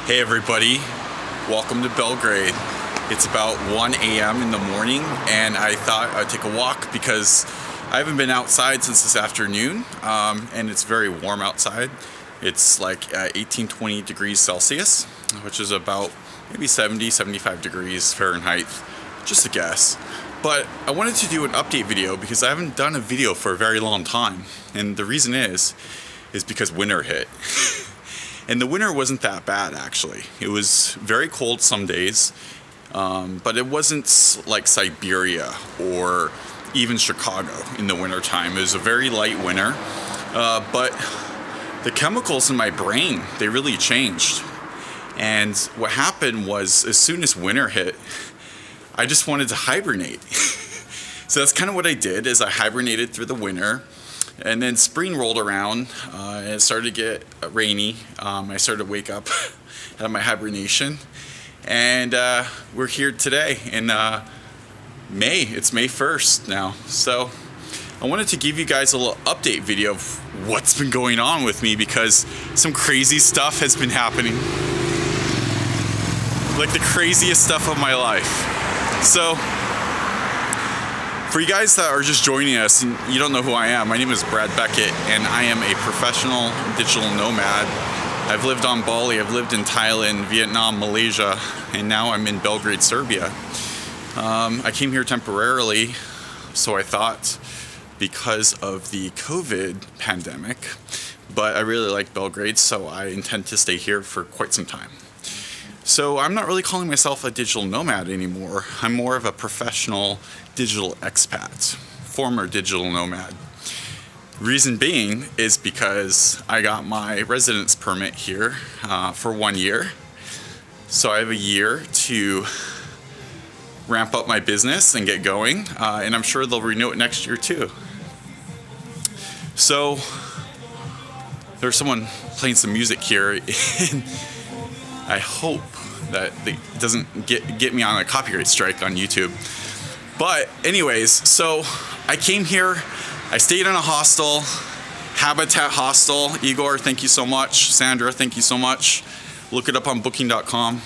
Hey everybody, welcome to Belgrade. It's about 1 a.m. in the morning and I thought I'd take a walk because I haven't been outside since this afternoon and it's very warm outside. It's like 18-20 degrees Celsius, which is about maybe 70-75 degrees Fahrenheit, just a guess. But I wanted to do an update video because I haven't done a video for a very long time, and the reason is because winter hit. And the winter wasn't that bad, actually. It was very cold some days, but it wasn't like Siberia or even Chicago in the wintertime. It was a very light winter, but the chemicals in my brain, they really changed. And what happened was, as soon as winter hit, I just wanted to hibernate. So that's kind of what I did, is I hibernated through the winter. And then spring rolled around, and it started to get rainy. I started to wake up out of my hibernation. And we're here today in May. It's May 1st now. So I wanted to give you guys a little update video of what's been going on with me, because some crazy stuff has been happening. Like the craziest stuff of my life. So, for you guys that are just joining us and you don't know who I am, my name is Brad Beckett and I am a professional digital nomad. I've lived on Bali, I've lived in Thailand, Vietnam, Malaysia, and now I'm in Belgrade, Serbia. I came here temporarily, so I thought, because of the COVID pandemic, but I really like Belgrade, so I intend to stay here for quite some time. So I'm not really calling myself a digital nomad anymore. I'm more of a professional digital expat, former digital nomad. Reason being is because I got my residence permit here for 1 year. So I have a year to ramp up my business and get going, and I'm sure they'll renew it next year too. So there's someone playing some music here, and I hope that it doesn't get me on a copyright strike on YouTube. But anyways, so I came here, I stayed in a hostel, Habitat Hostel. Igor, thank you so much. Sandra, thank you so much. Look it up on booking.com.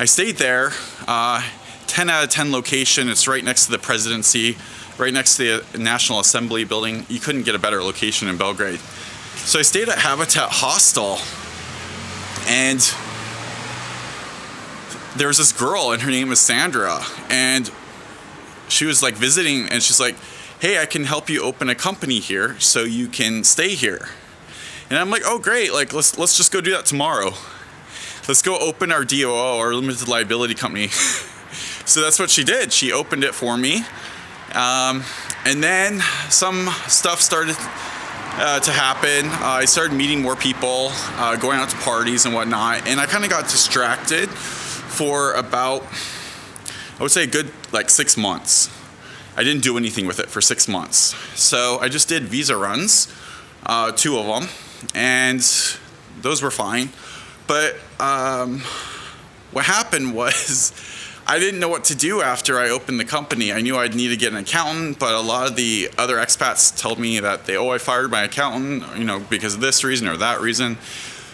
I stayed there, 10 out of 10 location. It's right next to the presidency, right next to the National Assembly building. You couldn't get a better location in Belgrade. So I stayed at Habitat Hostel, and there was this girl, and her name is Sandra, and she was like visiting, and she's like, hey, I can help you open a company here so you can stay here. And I'm like, oh great, like let's just go do that tomorrow. Let's go open our DOO, our limited liability company. So that's what she did. She opened it for me. And then some stuff started to happen. I started meeting more people, going out to parties and whatnot, and I kind of got distracted for about, I would say a good like 6 months. I didn't do anything with it for 6 months. So I just did visa runs, 2 of them, and those were fine. But what happened was I didn't know what to do after I opened the company. I knew I'd need to get an accountant, but a lot of the other expats told me that I fired my accountant, because of this reason or that reason.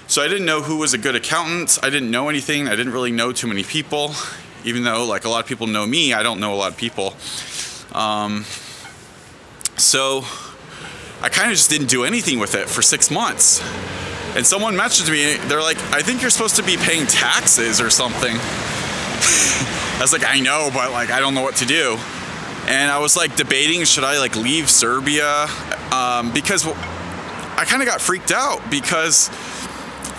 So I didn't know who was a good accountant. I didn't know anything. I didn't really know too many people. Even though like a lot of people know me, I don't know a lot of people. So I kind of just didn't do anything with it for 6 months. And someone messaged me, they're like, I think you're supposed to be paying taxes or something. I was like, I know, but like I don't know what to do. And I was like debating, should I like leave Serbia? Because I kind of got freaked out, because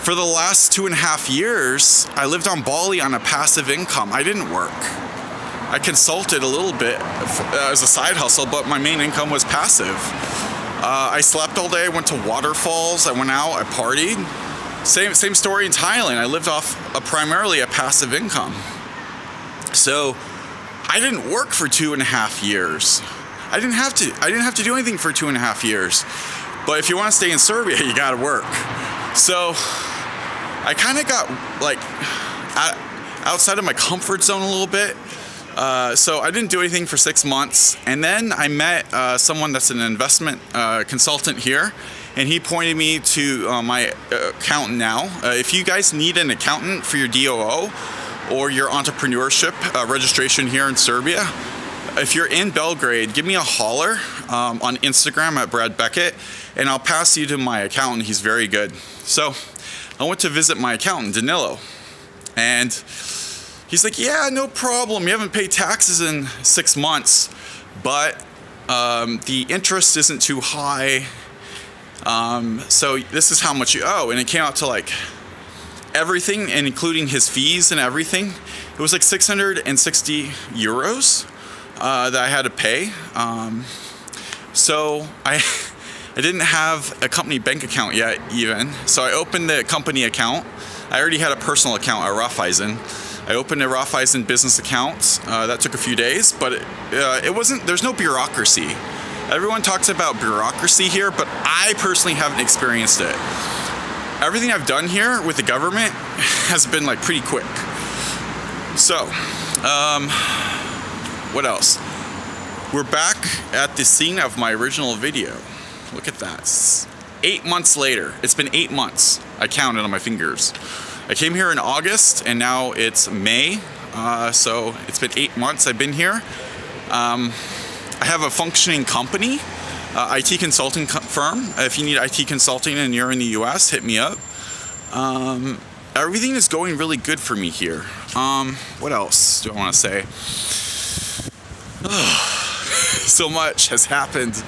for the last 2.5 years, I lived on Bali on a passive income. I didn't work. I consulted a little bit as a side hustle, but my main income was passive. I slept all day, I went to waterfalls, I went out, I partied. Same story in Thailand. I lived off primarily a passive income. So I didn't work for 2.5 years. I didn't have to do anything for 2.5 years. But if you want to stay in Serbia, you gotta work. So I kind of got like outside of my comfort zone a little bit. So I didn't do anything for 6 months, and then I met someone that's an investment consultant here, and he pointed me to my accountant now. If you guys need an accountant for your DOO or your entrepreneurship registration here in Serbia, if you're in Belgrade, give me a holler on Instagram at Brad Beckett, and I'll pass you to my accountant. He's very good. So I went to visit my accountant, Danilo, and he's like, yeah, no problem. You haven't paid taxes in 6 months, but the interest isn't too high. So this is how much you owe. And it came out to like everything, and including his fees and everything, it was like 660 euros that I had to pay. So I didn't have a company bank account yet even. So I opened the company account. I already had a personal account at Raiffeisen. I opened a Raiffeisen business account. That took a few days, but it wasn't, there's no bureaucracy. Everyone talks about bureaucracy here, but I personally haven't experienced it. Everything I've done here with the government has been like pretty quick. So, what else? We're back at the scene of my original video. Look at that. 8 months later. It's been 8 months. I counted on my fingers. I came here in August, and now it's May. So it's been 8 months I've been here. I have a functioning company, IT consulting firm. If you need IT consulting and you're in the US, hit me up. Everything is going really good for me here. What else do I want to say? So much has happened.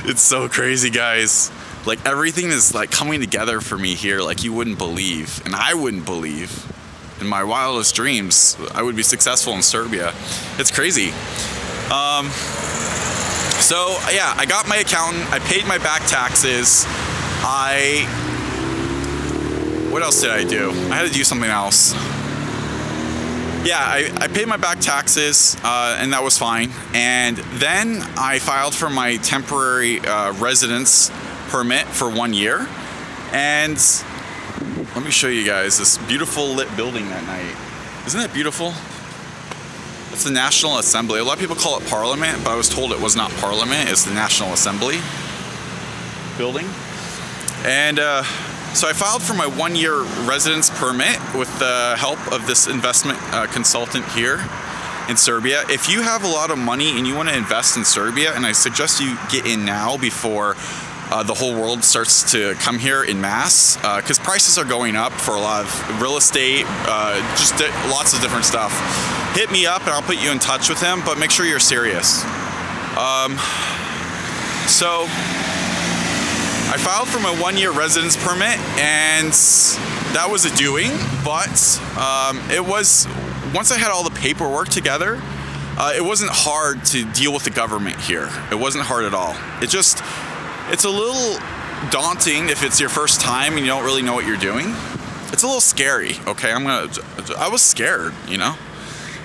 It's so crazy, guys. Like, everything is like coming together for me here like you wouldn't believe, and I wouldn't believe. In my wildest dreams, I would be successful in Serbia. It's crazy. So yeah, I got my accountant. I paid my back taxes. What else did I do? I had to do something else. Yeah, I paid my back taxes, and that was fine. And then I filed for my temporary residence permit for 1 year. And let me show you guys this beautiful lit building that night. Isn't it beautiful? It's the National Assembly. A lot of people call it Parliament, but I was told it was not Parliament. It's the National Assembly building. And so I filed for my 1 year residence permit with the help of this investment consultant here in Serbia. If you have a lot of money and you want to invest in Serbia, and I suggest you get in now before the whole world starts to come here in mass, because prices are going up for a lot of real estate, just lots of different stuff. Hit me up and I'll put you in touch with him, but make sure you're serious. So I filed for my 1 year residence permit, and that was a doing, but it was, once I had all the paperwork together, it wasn't hard to deal with the government here. It wasn't hard at all. It's a little daunting if it's your first time and you don't really know what you're doing. It's a little scary, okay? I was scared, you know?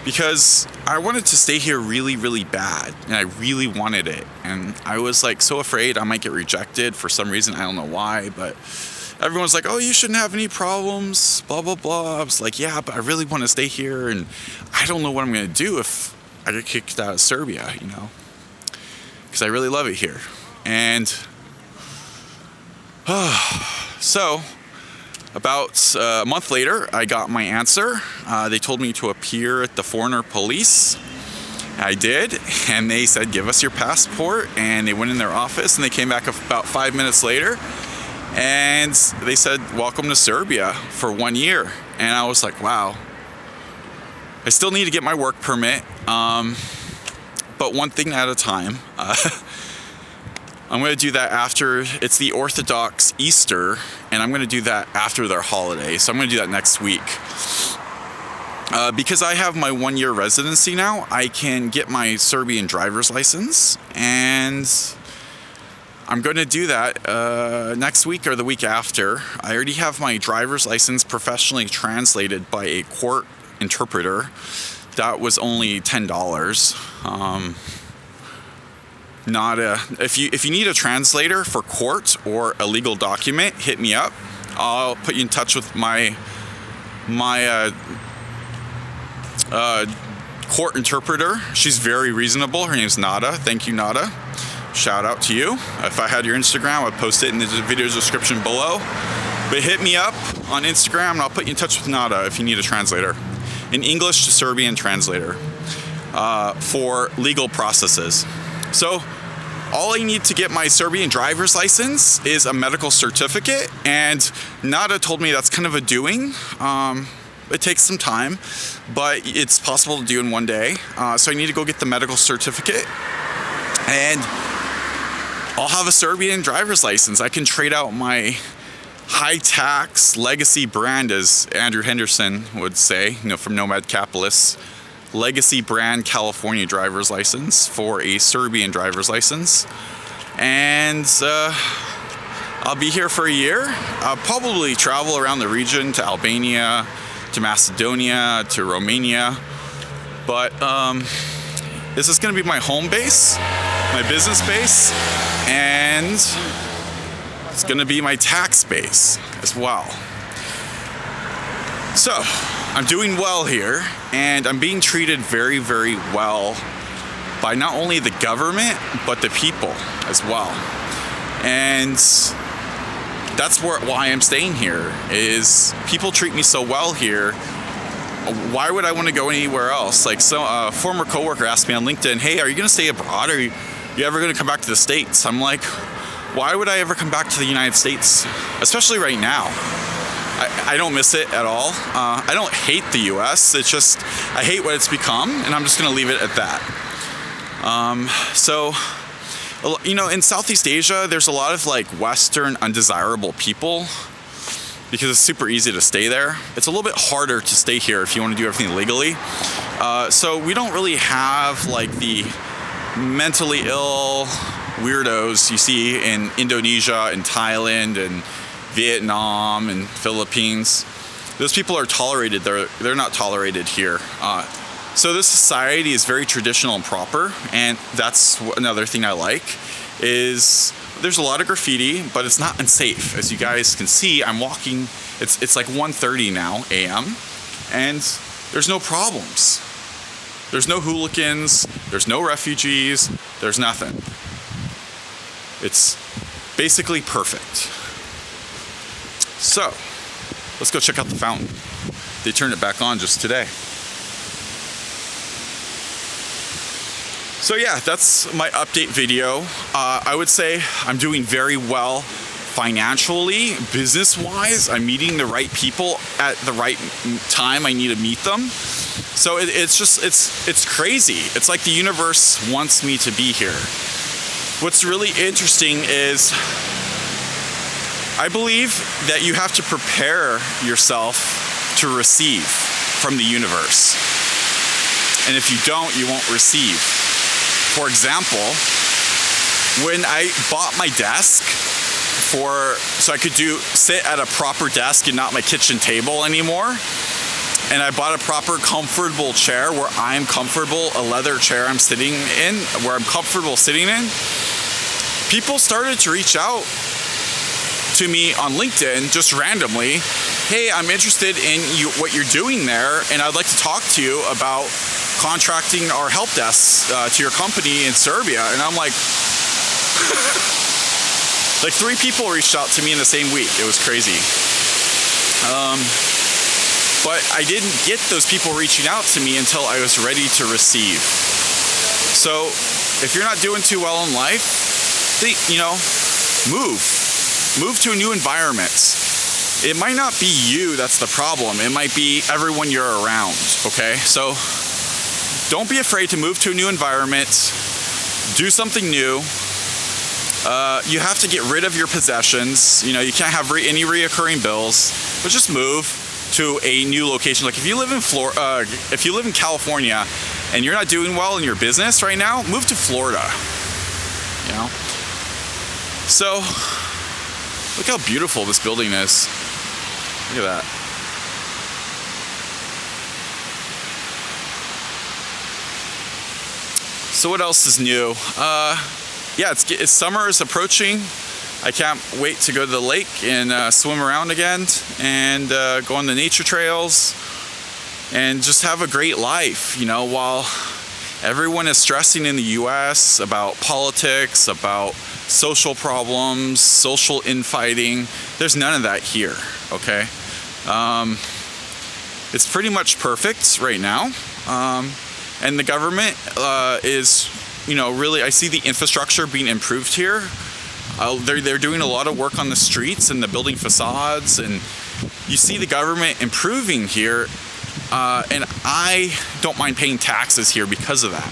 Because I wanted to stay here really, really bad, and I really wanted it. And I was like so afraid I might get rejected for some reason. I don't know why, but everyone's like, oh, you shouldn't have any problems, blah, blah, blah. I was like, yeah, but I really want to stay here, and I don't know what I'm going to do if I get kicked out of Serbia, you know? Because I really love it here. And so about a month later, I got my answer. They told me to appear at the foreign police. I did, and they said, give us your passport. And they went in their office, and they came back about 5 minutes later, and they said, welcome to Serbia for 1 year. And I was like, wow. I still need to get my work permit, but one thing at a time. I'm going to do that after, it's the Orthodox Easter, and I'm going to do that after their holiday. So I'm going to do that next week. Because I have my 1 year residency now, I can get my Serbian driver's license, and I'm going to do that next week or the week after. I already have my driver's license professionally translated by a court interpreter. That was only $10. If you need a translator for court or a legal document, hit me up. I'll put you in touch with my court interpreter. She's very reasonable. Her name's Nada. Thank you, Nada. shout out to you. If I had your Instagram, I'd post it in the video description below. But hit me up on Instagram and I'll put you in touch with Nada if you need a translator. An English to Serbian translator for legal processes. So all I need to get my Serbian driver's license is a medical certificate, and Nada told me that's kind of a doing. It takes some time, but it's possible to do in one day. So I need to go get the medical certificate, and I'll have a Serbian driver's license. I can trade out my high-tax legacy brand, as Andrew Henderson would say, from Nomad Capitalists, legacy brand California driver's license for a Serbian driver's license. And I'll be here for a year. I'll probably travel around the region to Albania, to Macedonia, to Romania. But this is going to be my home base, my business base, and it's going to be my tax base as well. So I'm doing well here, and I'm being treated very, very well by not only the government, but the people as well. And that's why I'm staying here, is people treat me so well here. Why would I want to go anywhere else? Like, so a former coworker asked me on LinkedIn, hey, are you going to stay abroad? Are you ever going to come back to the States? I'm like, why would I ever come back to the United States? Especially right now. I don't miss it at all. I don't hate the US. It's just, I hate what it's become, and I'm just going to leave it at that. So, in Southeast Asia, there's a lot of like Western undesirable people because it's super easy to stay there. It's a little bit harder to stay here if you want to do everything legally. So we don't really have like the mentally ill weirdos you see in Indonesia and Thailand and Vietnam and Philippines. Those people are tolerated. They're not tolerated here. So this society is very traditional and proper, and that's another thing I like, is there's a lot of graffiti, but it's not unsafe. As you guys can see, I'm walking, it's like 1:30 now a.m., and there's no problems. There's no hooligans, there's no refugees, there's nothing. It's basically perfect. So, let's go check out the fountain. They turned it back on just today. So yeah, that's my update video. I would say I'm doing very well financially, business-wise. I'm meeting the right people at the right time I need to meet them. So it's crazy. It's like the universe wants me to be here. What's really interesting is I believe that you have to prepare yourself to receive from the universe. And if you don't, you won't receive. For example, when I bought my desk so I could sit at a proper desk and not my kitchen table anymore, and I bought a proper comfortable chair where I'm comfortable, a leather chair I'm sitting in, where I'm comfortable sitting in, people started to reach out to me on LinkedIn just randomly. Hey, I'm interested in what you're doing there, and I'd like to talk to you about contracting our help desk to your company in Serbia. And I'm like, like 3 people reached out to me in the same week. It was crazy. But I didn't get those people reaching out to me until I was ready to receive. So if you're not doing too well in life, move to a new environment. It might not be you that's the problem. It might be everyone you're around, okay? So don't be afraid to move to a new environment. Do something new. You have to get rid of your possessions. You can't have any reoccurring bills, but just move to a new location. Like if you live in California and you're not doing well in your business right now, move to Florida. So look how beautiful this building is. Look at that. So what else is new? Yeah, it's summer is approaching. I can't wait to go to the lake and swim around again and go on the nature trails and just have a great life, while Everyone is stressing in the US about politics, about social problems, social infighting. There's none of that here, okay? It's pretty much perfect right now. And the government is, really, I see the infrastructure being improved here. They're doing a lot of work on the streets and the building facades, and you see the government improving here. And I don't mind paying taxes here because of that.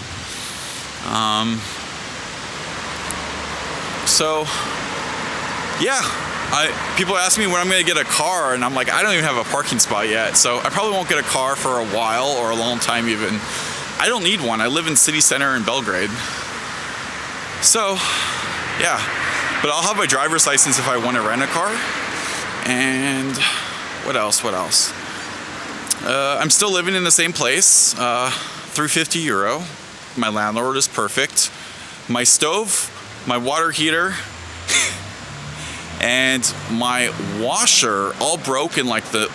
People ask me when I'm going to get a car, and I'm like, I don't even have a parking spot yet, so I probably won't get a car for a while, or a long time even. I don't need one. I live in city center in Belgrade. So, yeah. But I'll have my driver's license if I want to rent a car. And what else? I'm still living in the same place, €350. My landlord is perfect. My stove, my water heater, and my washer all broke in like the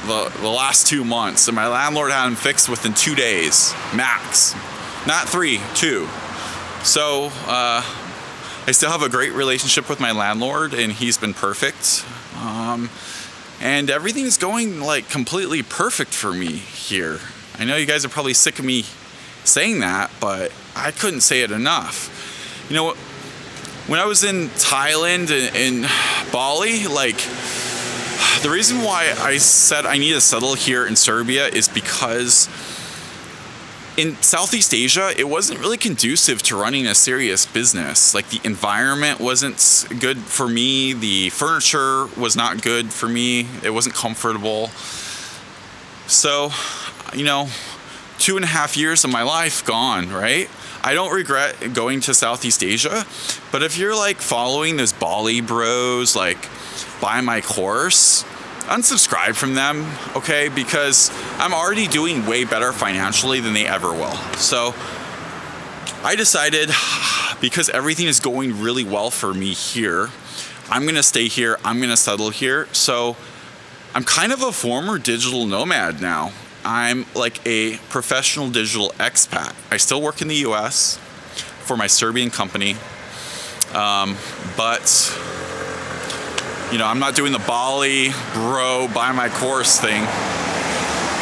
last 2 months, and my landlord had them fixed within 2 days, max. Not 3, 2. So I still have a great relationship with my landlord, and he's been perfect. And everything is going like completely perfect for me here. I know you guys are probably sick of me saying that, but I couldn't say it enough. You know what? When I was in Thailand and Bali, like, the reason why I said I need to settle here in Serbia is because in Southeast Asia, it wasn't really conducive to running a serious business. Like, the environment wasn't good for me. The furniture was not good for me. It wasn't comfortable. So, 2.5 years of my life gone, right? I don't regret going to Southeast Asia, but if you're like following those Bali bros, like, buy my course, unsubscribe from them, okay? Because I'm already doing way better financially than they ever will. So I decided, because everything is going really well for me here, I'm gonna stay here, I'm gonna settle here. So I'm kind of a former digital nomad now. I'm like a professional digital expat. I still work in the US for my Serbian company, but I'm not doing the Bali bro buy my course thing.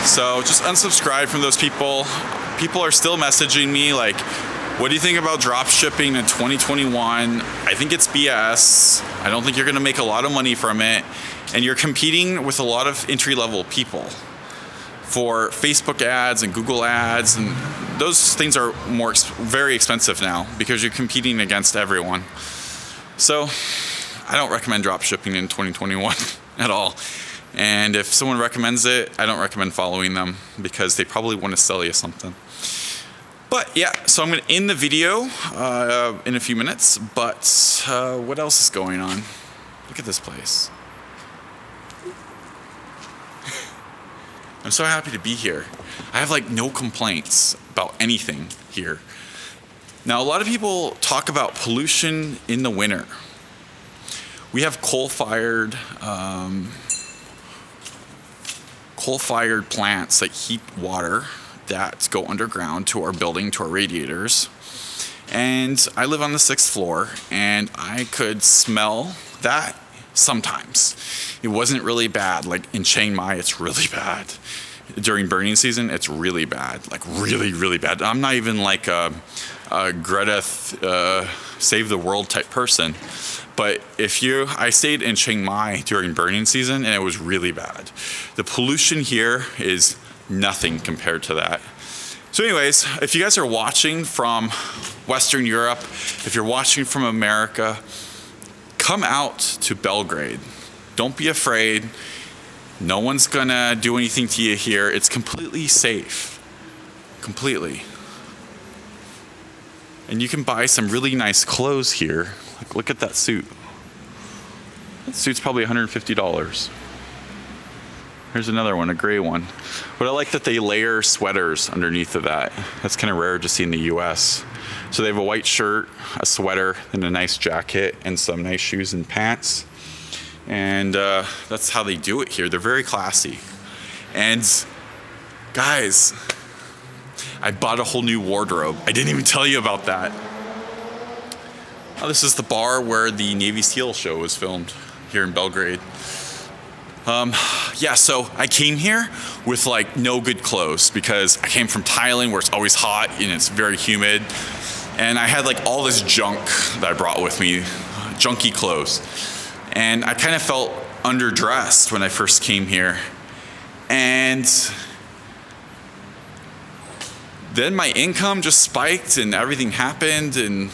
So just unsubscribe from those people. People are still messaging me like, what do you think about drop shipping in 2021? I think it's BS. I don't think you're gonna make a lot of money from it. And you're competing with a lot of entry-level people for Facebook ads and Google ads, and those things are very expensive now because you're competing against everyone. So I don't recommend drop shipping in 2021 at all. And if someone recommends it, I don't recommend following them because they probably want to sell you something. But yeah, so I'm going to end the video in a few minutes, but what else is going on? Look at this place. I'm so happy to be here. I have like no complaints about anything here. Now, a lot of people talk about pollution in the winter. We have coal-fired plants that heat water that go underground to our building, to our radiators. And I live on the 6th floor, and I could smell that sometimes. It wasn't really bad. Like in Chiang Mai, it's really bad. During burning season, it's really bad. Like really, really bad. I'm not even like a Greta save the world type person. But I stayed in Chiang Mai during burning season, and it was really bad. The pollution here is nothing compared to that. So anyways, if you guys are watching from Western Europe, if you're watching from America, come out to Belgrade. Don't be afraid. No one's gonna do anything to you here. It's completely safe. Completely. And you can buy some really nice clothes here. Like, look at that suit. That suit's probably $150. Here's another one, a gray one. But I like that they layer sweaters underneath of that. That's kind of rare to see in the US. So they have a white shirt, a sweater, and a nice jacket, and some nice shoes and pants. And that's how they do it here. They're very classy. And guys, I bought a whole new wardrobe. I didn't even tell you about that. Oh, this is the bar where the Navy SEAL show was filmed here in Belgrade. Yeah, so I came here with like no good clothes because I came from Thailand where it's always hot and it's very humid. And I had like all this junk that I brought with me, junky clothes. And I kind of felt underdressed when I first came here. And then my income just spiked and everything happened and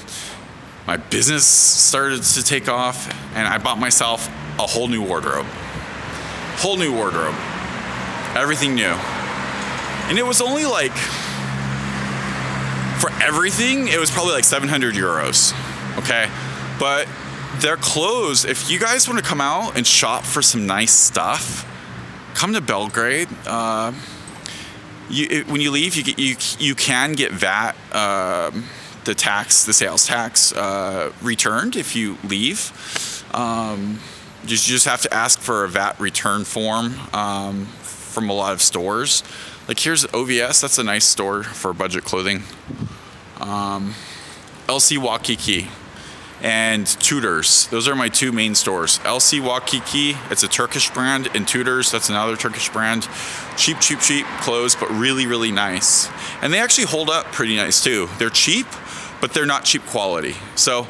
my business started to take off and I bought myself a whole new wardrobe. Whole new wardrobe. Everything new. And it was only like, for everything, it was probably like 700 euros. Okay? But their clothes, if you guys want to come out and shop for some nice stuff, come to Belgrade. When you leave, you can get VAT, the sales tax, returned if you leave. You just have to ask for a VAT return form from a lot of stores. Like here's OVS, that's a nice store for budget clothing. LC Waikiki and Tudors, those are my two main stores. LC Waikiki, it's a Turkish brand, and Tudors, that's another Turkish brand. Cheap clothes, but really, really nice. And they actually hold up pretty nice too. They're cheap, but they're not cheap quality. So,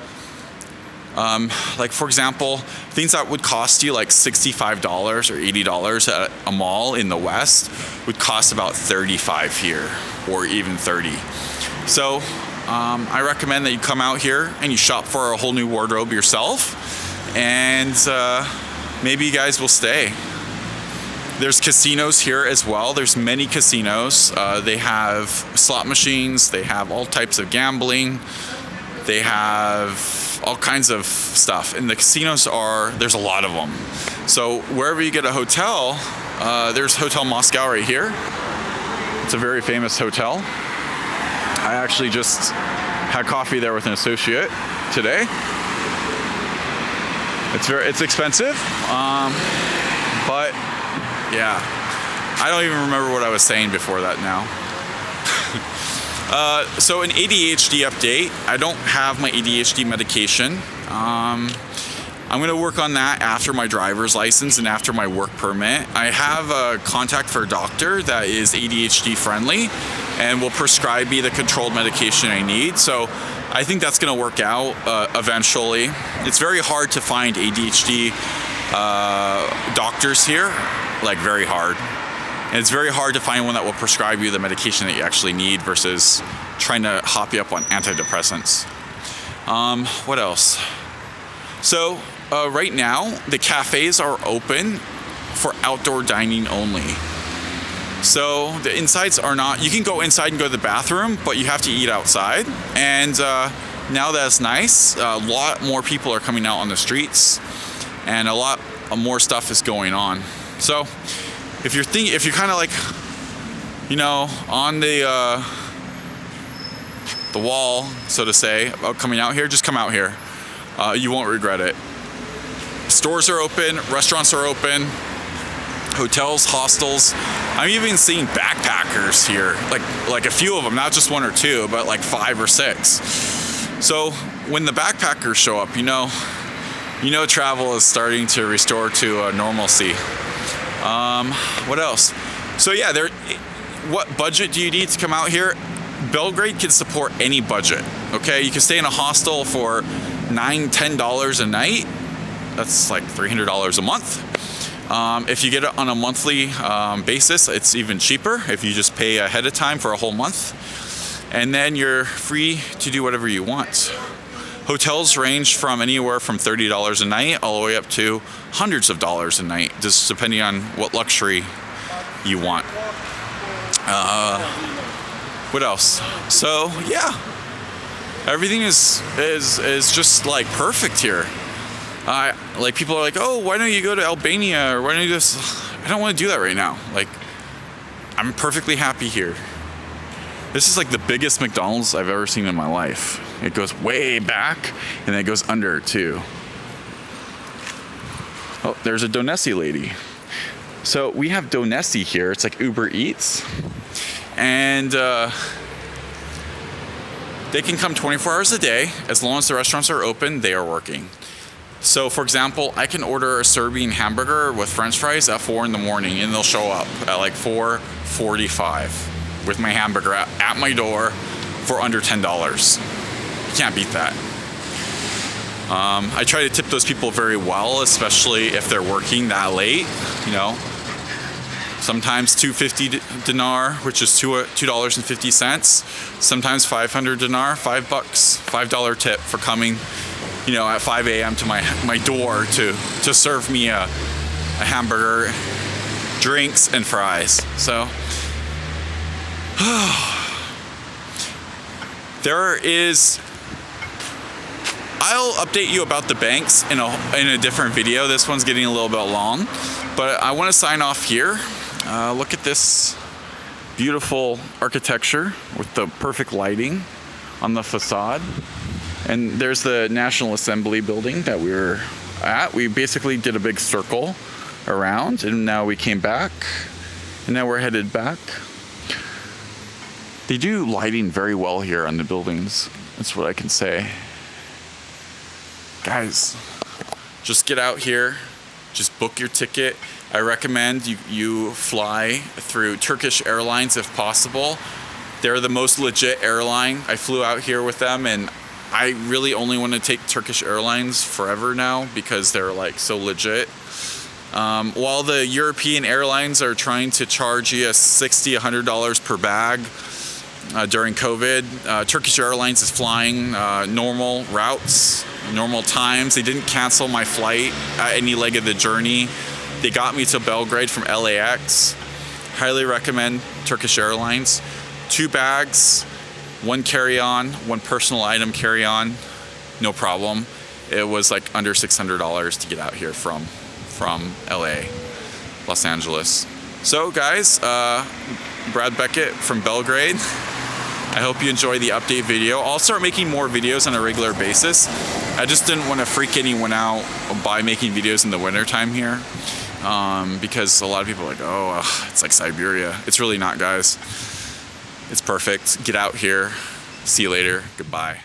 like for example, things that would cost you like $65 or $80 at a mall in the West would cost about $35 here, or even $30. So I recommend that you come out here and you shop for a whole new wardrobe yourself, and maybe you guys will stay. There's casinos here as well. There's many casinos. They have slot machines. They have all types of gambling. They have all kinds of stuff. And the casinos there's a lot of them. So wherever you get a hotel, there's Hotel Moscow right here. It's a very famous hotel. I actually just had coffee there with an associate today. It's expensive, but yeah, I don't even remember what I was saying before that now. So an ADHD update. I don't have my ADHD medication. I'm going to work on that after my driver's license and after my work permit. I have a contact for a doctor that is ADHD friendly and will prescribe me the controlled medication I need. So I think that's going to work out eventually. It's very hard to find ADHD doctors here, like very hard. And it's very hard to find one that will prescribe you the medication that you actually need versus trying to hop you up on antidepressants. What else? So right now, the cafes are open for outdoor dining only. So the insides are not, you can go inside and go to the bathroom, but you have to eat outside. And now that's nice. A lot more people are coming out on the streets and a lot more stuff is going on. So if you're kind of like, on the wall, so to say, about coming out here, just come out here. You won't regret it. Stores are open, restaurants are open, hotels, hostels. I'm even seeing backpackers here, like a few of them, not just one or two, but like 5 or 6. So when the backpackers show up, travel is starting to restore to normalcy. What else? So yeah, what budget do you need to come out here? Belgrade can support any budget. Okay, you can stay in a hostel for $9-10 a night. That's like $300 a month. If you get it on a monthly basis, it's even cheaper if you just pay ahead of time for a whole month. And then you're free to do whatever you want. Hotels range from anywhere from $30 a night all the way up to hundreds of dollars a night, just depending on what luxury you want. What else? So yeah, everything is just like perfect here. Like people are like, oh, why don't you go to Albania, or why don't you just? I don't want to do that right now. Like, I'm perfectly happy here. This is like the biggest McDonald's I've ever seen in my life. It goes way back, and then it goes under too. Oh, there's a Donesi lady. So we have Donesi here. It's like Uber Eats. And They can come 24 hours a day. As long as the restaurants are open, they are working. So for example, I can order a Serbian hamburger with french fries at 4 in the morning, and they'll show up at like 4:45 with my hamburger at my door for under $10. You can't beat that. I try to tip those people very well, especially if they're working that late, you know. Sometimes 250 dinar, which is $2.50. Sometimes 500 dinar, $5 tip for coming, you know, at 5 a.m. to my door to serve me a hamburger, drinks, and fries. So I'll update you about the banks in a different video. This one's getting a little bit long, but I want to sign off here. Look at this beautiful architecture with the perfect lighting on the facade. And there's the National Assembly building that we were at. We basically did a big circle around, and now we came back, and now we're headed back. They do lighting very well here on the buildings. That's what I can say. Guys, just get out here, just book your ticket. I recommend you fly through Turkish Airlines if possible. They're the most legit airline. I flew out here with them, and I really only want to take Turkish Airlines forever now because they're like so legit. While the European airlines are trying to charge you $60, $100 per bag during COVID, Turkish Airlines is flying normal routes, normal times. They didn't cancel my flight at any leg of the journey. They got me to Belgrade from LAX. Highly recommend Turkish Airlines. 2 bags, 1 carry-on, 1 personal item carry-on, no problem. It was like under $600 to get out here from LA, Los Angeles. So guys, Brad Beckett from Belgrade. I hope you enjoy the update video. I'll start making more videos on a regular basis. I just didn't want to freak anyone out by making videos in the wintertime here. Because a lot of people are like, oh, it's like Siberia. It's really not, guys. It's perfect. Get out here. See you later. Goodbye.